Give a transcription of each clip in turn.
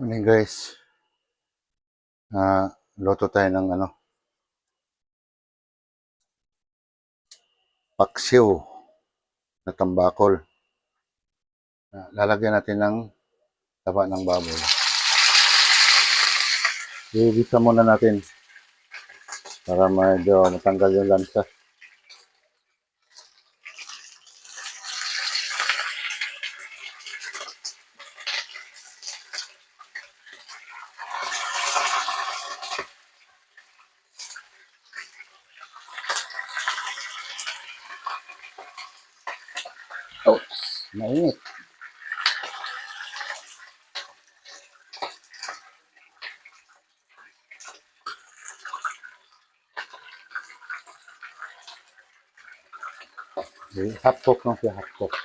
Morning guys, luto tayo ng paksiw na tambakol. Lalagyan natin ng taba ng baboy. Igisa muna natin para medyo matanggal yung lansa. Oh, mainit. Okay, half cook lang siya, half cook.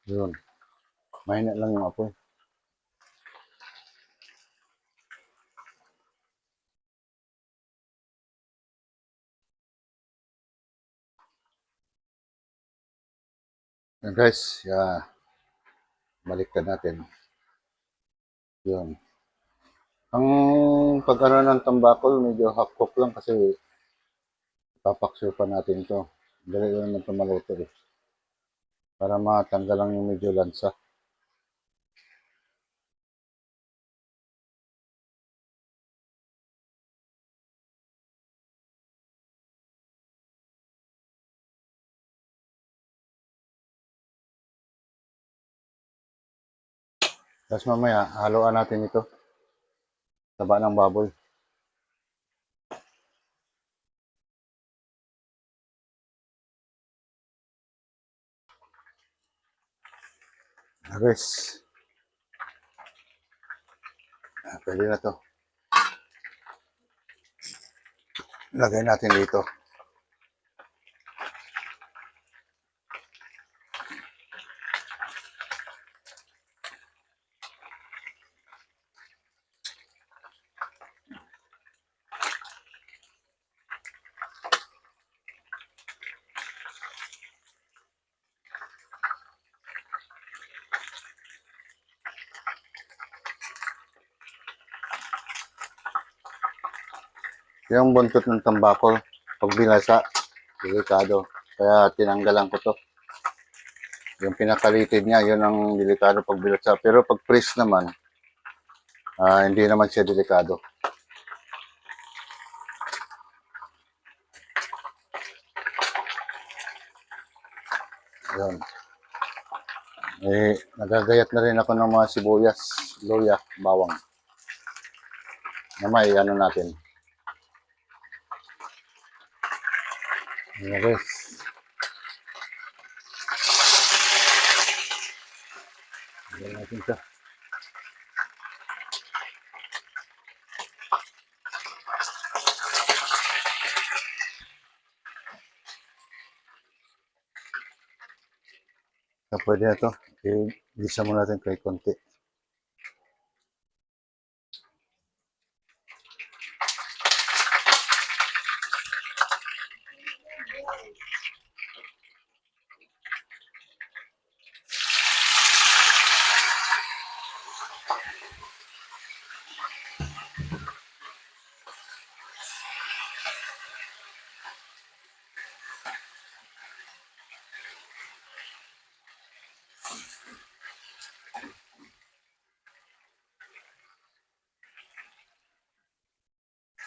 Yun, mainit lang yung apoy. Yan guys, baliktad natin. Yun. Ang pag-ano ng tambakol, medyo half cook lang kasi papaksiw pa natin ito. Dali lang naman ito maluto eh. Para matanggal lang yung medyo lansa. Tapos mamaya, haluan natin ito. Taba ng baboy. Guys, pwede na to. Lagay natin dito. Yung buntot ng tambakol, pag binasa, delikado. Kaya tinanggalan ko to. Yung pinakalitid niya, yun ang delikado pag binasa. Pero pag press naman, hindi naman siya delikado. Yun. Nagagayat na rin ako ng mga sibuyas, luya, bawang. Namay, ano natin. Ayan guys. Ayan natin siya. So, pwede na ito. I-gisa mo natin kay konti.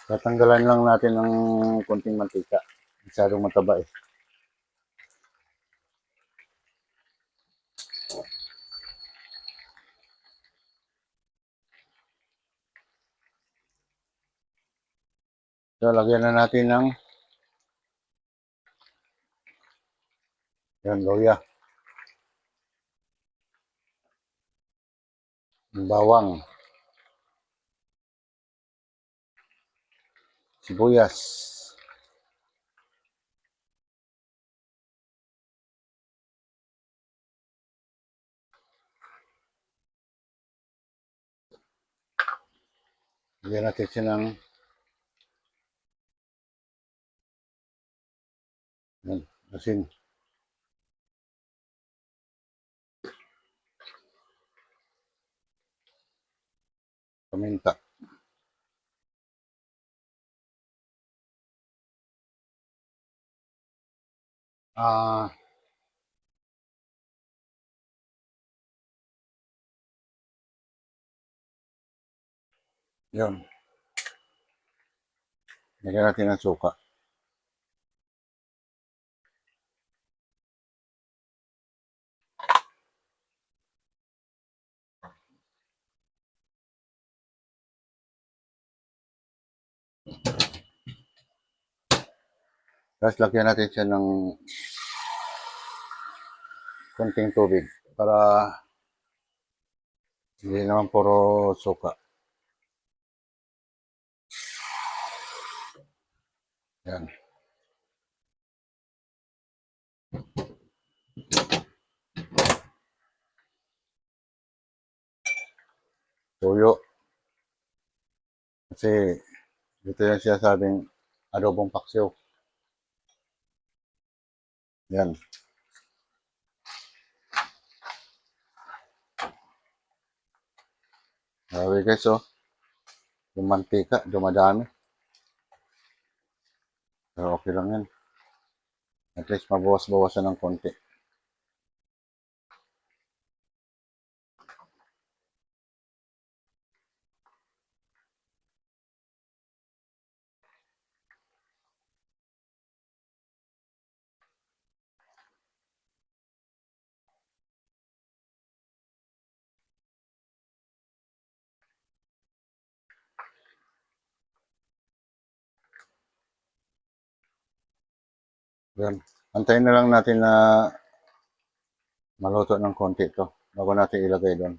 Tatanggalan lang natin ng konting mantika. Masyadong mataba eh. So, lagyan na natin ng yan, luya, bawang, sibuyas, Lagyan natin siya ng asin. Paminta. Yun. Lagyan natin ng suka. Tapos lagyan natin siya ng konting tubig para hindi naman puro suka. Yan. Tuyo. Kasi ito yung sinasabing adobong paksiw. Yan. Sabi guys, oh. Yung mantika, dumadami. Pero okay lang yan. At least mabawas-bawasan ng konti. Yan. Antayin na lang natin na maluto ng konti ito bago natin ilagay doon.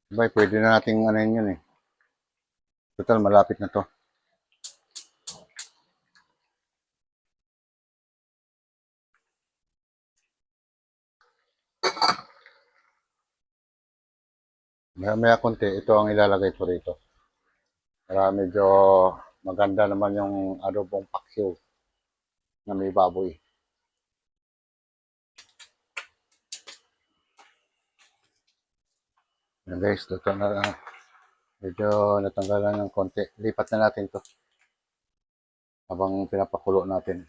Sabay, pwede na nating ano yun eh. Total, malapit na to. Maya konti, ito ang ilalagay ko rito. Para medyo maganda naman yung adobong paksiw na may baboy. Yan guys, luto na lang. Medyo natanggalan ng konti. Lipat na natin to habang pinapakulo natin.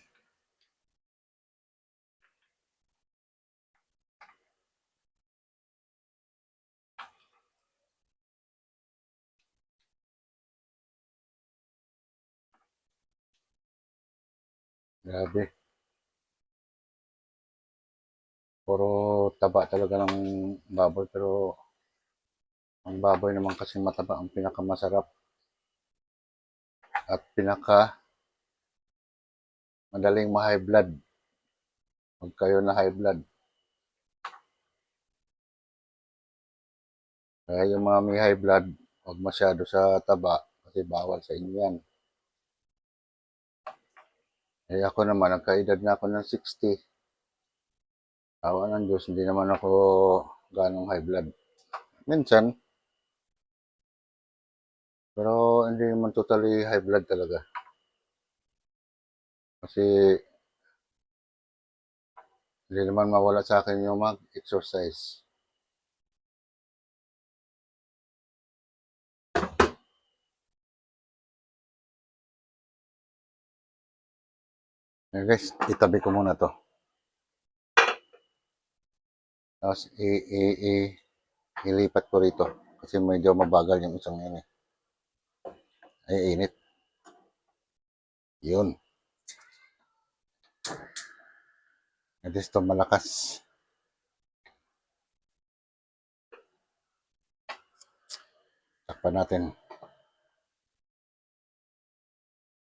Grabe. Puro taba talaga ng baboy, pero ang baboy naman kasi mataba ang pinakamasarap at pinaka madaling ma-high blood. Pag kayo na high blood. Kaya yung mga may high blood, huwag masyado sa taba kasi bawal sa inyo yan. Eh ako naman, nagkaedad na ako ng 60. Awa ng Diyos, hindi naman ako ganong high blood. Minsan, pero hindi naman totally high blood talaga. Kasi hindi naman mawala sa akin yung mag-exercise. Eh guys, itabi ko muna to. Tapos ilipat ko rito. Kasi medyo mabagal yung isang yun eh. Ay, init. Yun. At least to malakas. Takpan natin.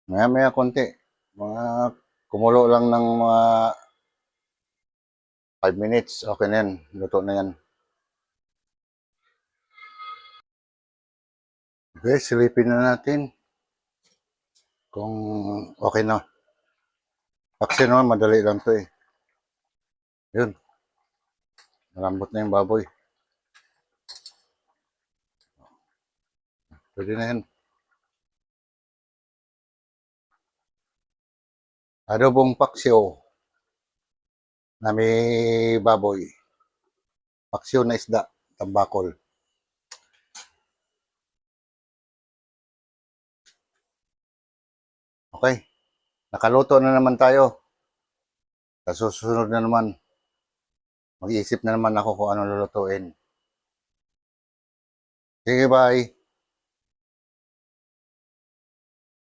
Maya-maya konti. Mga kumulo lang ng mga 5 minutes. Okay na yan. Luto na yan. Okay, silipin na natin. Kung okay na. Paksi naman, madali lang to eh. Yun. Malambot na yung baboy. Pwede na yan. Adobong paksiw na may baboy. Paksiw na isda, tambakol. Okay, nakaluto na naman tayo. Sa susunod na naman, mag-iisip na naman ako kung ano lulutuin. Sige, bye.